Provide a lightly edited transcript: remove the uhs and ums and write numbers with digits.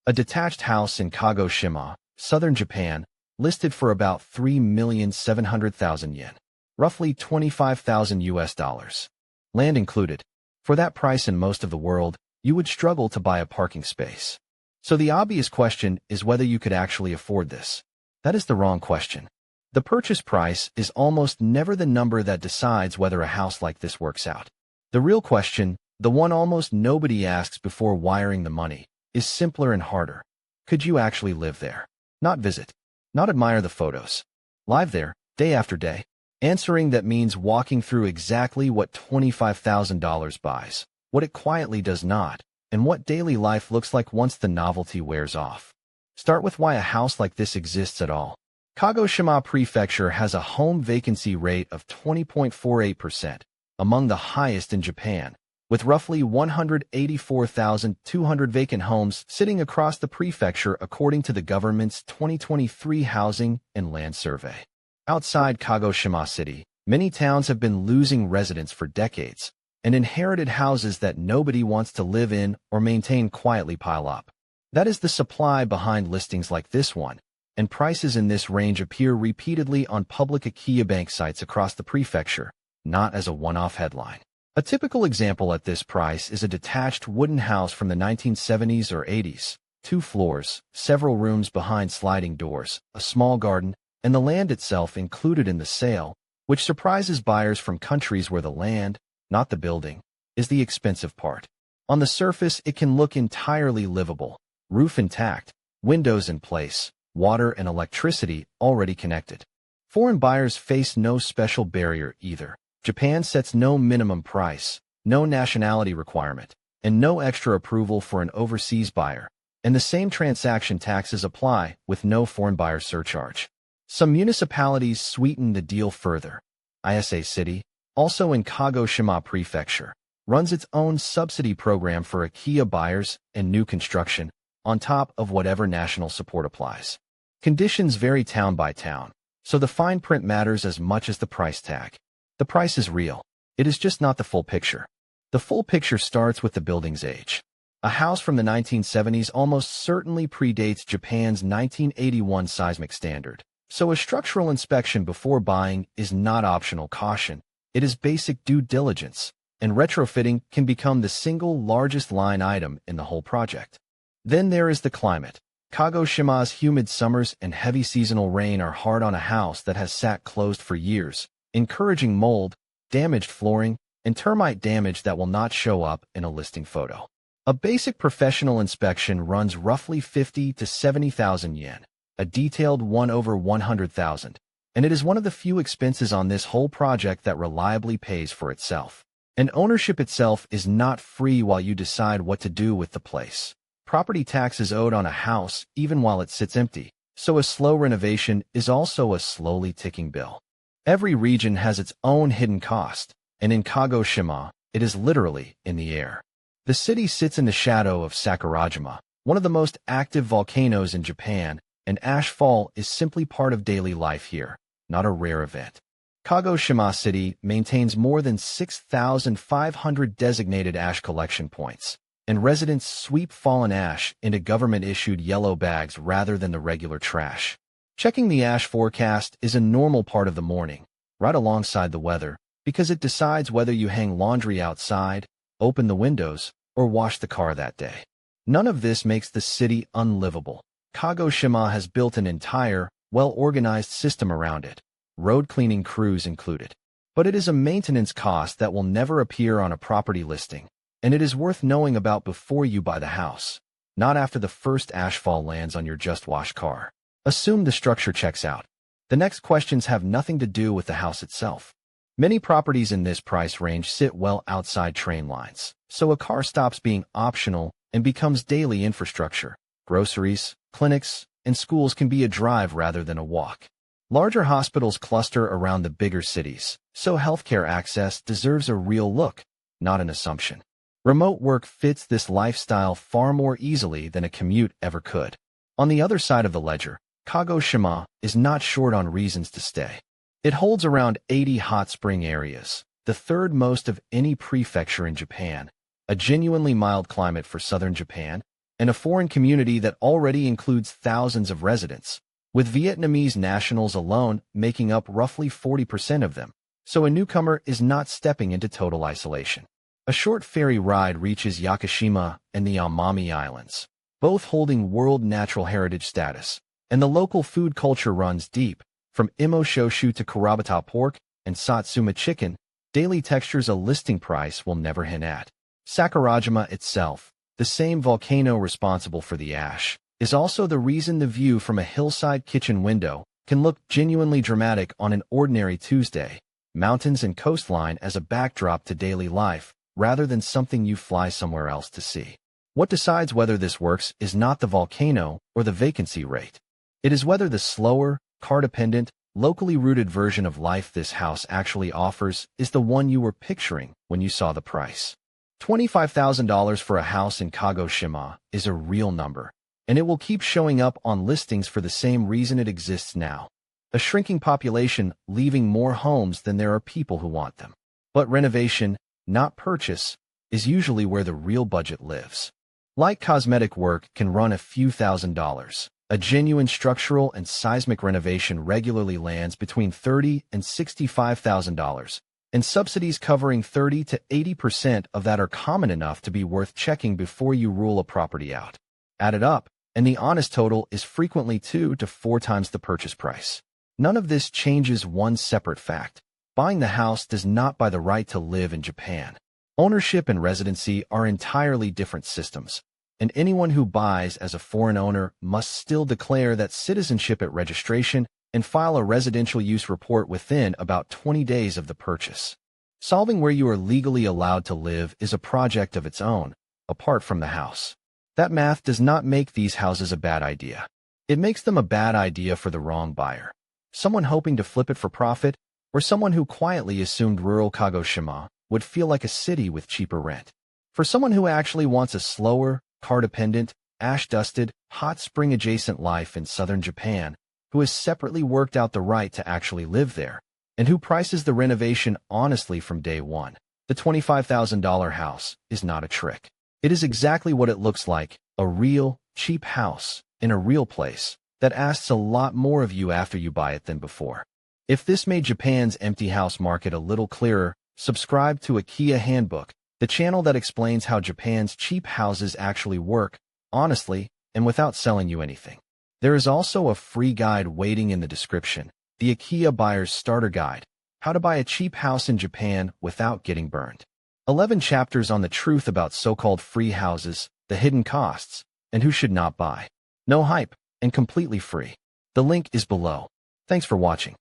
A detached house in Kagoshima, southern Japan, listed for about 3,700,000 yen, roughly 25,000 US dollars. Land included. For that price in most of the world, you would struggle to buy a parking space. So the obvious question is whether you could actually afford this. That is the wrong question. The purchase price is almost never the number that decides whether a house like this works out. The real question, the one almost nobody asks before wiring the money, is simpler and harder. Could you actually live there? Not visit. Not admire the photos. Live there, day after day. Answering that means walking through exactly what $25,000 buys, what it quietly does not, and what daily life looks like once the novelty wears off. Start with why a house like this exists at all. Kagoshima Prefecture has a home vacancy rate of 20.48%, among the highest in Japan, with roughly 184,200 vacant homes sitting across the prefecture according to the government's 2023 Housing and Land Survey. Outside Kagoshima City, many towns have been losing residents for decades, and inherited houses that nobody wants to live in or maintain quietly pile up. That is the supply behind listings like this one, and prices in this range appear repeatedly on public Akiya bank sites across the prefecture, not as a one-off headline. A typical example at this price is a detached wooden house from the 1970s or 80s, 2 floors, several rooms behind sliding doors, a small garden, and the land itself included in the sale, which surprises buyers from countries where the land, not the building, is the expensive part. On the surface, it can look entirely livable, roof intact, windows in place, water and electricity already connected. Foreign buyers face no special barrier either. Japan sets no minimum price, no nationality requirement, and no extra approval for an overseas buyer, and the same transaction taxes apply with no foreign buyer surcharge. Some municipalities sweeten the deal further. Isa City, also in Kagoshima Prefecture, runs its own subsidy program for Akiya buyers and new construction, on top of whatever national support applies. Conditions vary town by town, so the fine print matters as much as the price tag. The price is real. It is just not the full picture. The full picture starts with the building's age. A house from the 1970s almost certainly predates Japan's 1981 seismic standard, so a structural inspection before buying is not optional caution. It is basic due diligence, and retrofitting can become the single largest line item in the whole project. Then there is the climate. Kagoshima's humid summers and heavy seasonal rain are hard on a house that has sat closed for years, encouraging mold, damaged flooring, and termite damage that will not show up in a listing photo. A basic professional inspection runs roughly 50 to 70,000 yen, a detailed 1/100,000, and it is one of the few expenses on this whole project that reliably pays for itself. And ownership itself is not free while you decide what to do with the place. Property tax is owed on a house even while it sits empty, so a slow renovation is also a slowly ticking bill. Every region has its own hidden cost, and in Kagoshima, it is literally in the air. The city sits in the shadow of Sakurajima, one of the most active volcanoes in Japan, and ash fall is simply part of daily life here, not a rare event. Kagoshima City maintains more than 6,500 designated ash collection points, and residents sweep fallen ash into government-issued yellow bags rather than the regular trash. Checking the ash forecast is a normal part of the morning, right alongside the weather, because it decides whether you hang laundry outside, open the windows, or wash the car that day. None of this makes the city unlivable. Kagoshima has built an entire, well-organized system around it, road cleaning crews included. But it is a maintenance cost that will never appear on a property listing, and it is worth knowing about before you buy the house, not after the first ashfall lands on your just-washed car. Assume the structure checks out. The next questions have nothing to do with the house itself. Many properties in this price range sit well outside train lines, so a car stops being optional and becomes daily infrastructure. Groceries, clinics, and schools can be a drive rather than a walk. Larger hospitals cluster around the bigger cities, so healthcare access deserves a real look, not an assumption. Remote work fits this lifestyle far more easily than a commute ever could. On the other side of the ledger, Kagoshima is not short on reasons to stay. It holds around 80 hot spring areas, the third most of any prefecture in Japan, a genuinely mild climate for southern Japan, and a foreign community that already includes thousands of residents, with Vietnamese nationals alone making up roughly 40% of them. So a newcomer is not stepping into total isolation. A short ferry ride reaches Yakushima and the Amami Islands, both holding World Natural Heritage status, and the local food culture runs deep. From imo shoshu to karabata pork and satsuma chicken, daily textures a listing price will never hint at. Sakurajima itself, the same volcano responsible for the ash, is also the reason the view from a hillside kitchen window can look genuinely dramatic on an ordinary Tuesday. Mountains and coastline as a backdrop to daily life, rather than something you fly somewhere else to see. What decides whether this works is not the volcano or the vacancy rate. It is whether the slower, car-dependent, locally rooted version of life this house actually offers is the one you were picturing when you saw the price. $25,000 for a house in Kagoshima is a real number, and it will keep showing up on listings for the same reason it exists now. A shrinking population leaving more homes than there are people who want them. But renovation, not purchase, is usually where the real budget lives. Light cosmetic work can run a few $1,000s. A genuine structural and seismic renovation regularly lands between $30,000 and $65,000, and subsidies covering 30 to 80% of that are common enough to be worth checking before you rule a property out. Add it up, and the honest total is frequently 2 to 4 times the purchase price. None of this changes one separate fact. Buying the house does not buy the right to live in Japan. Ownership and residency are entirely different systems, and anyone who buys as a foreign owner must still declare that citizenship at registration and file a residential use report within about 20 days of the purchase. Solving where you are legally allowed to live is a project of its own, apart from the house. That math does not make these houses a bad idea. It makes them a bad idea for the wrong buyer. Someone hoping to flip it for profit, or someone who quietly assumed rural Kagoshima would feel like a city with cheaper rent. For someone who actually wants a slower, car-dependent, ash-dusted, hot spring-adjacent life in southern Japan, who has separately worked out the right to actually live there, and who prices the renovation honestly from day one, the $25,000 house is not a trick. It is exactly what it looks like, a real, cheap house, in a real place, that asks a lot more of you after you buy it than before. If this made Japan's empty house market a little clearer, subscribe to Akiya Handbook, the channel that explains how Japan's cheap houses actually work, honestly, and without selling you anything. There is also a free guide waiting in the description, the Akiya Buyer's Starter Guide, How to Buy a Cheap House in Japan Without Getting Burned. 11 chapters on the truth about so-called free houses, the hidden costs, and who should not buy. No hype, and completely free. The link is below. Thanks for watching.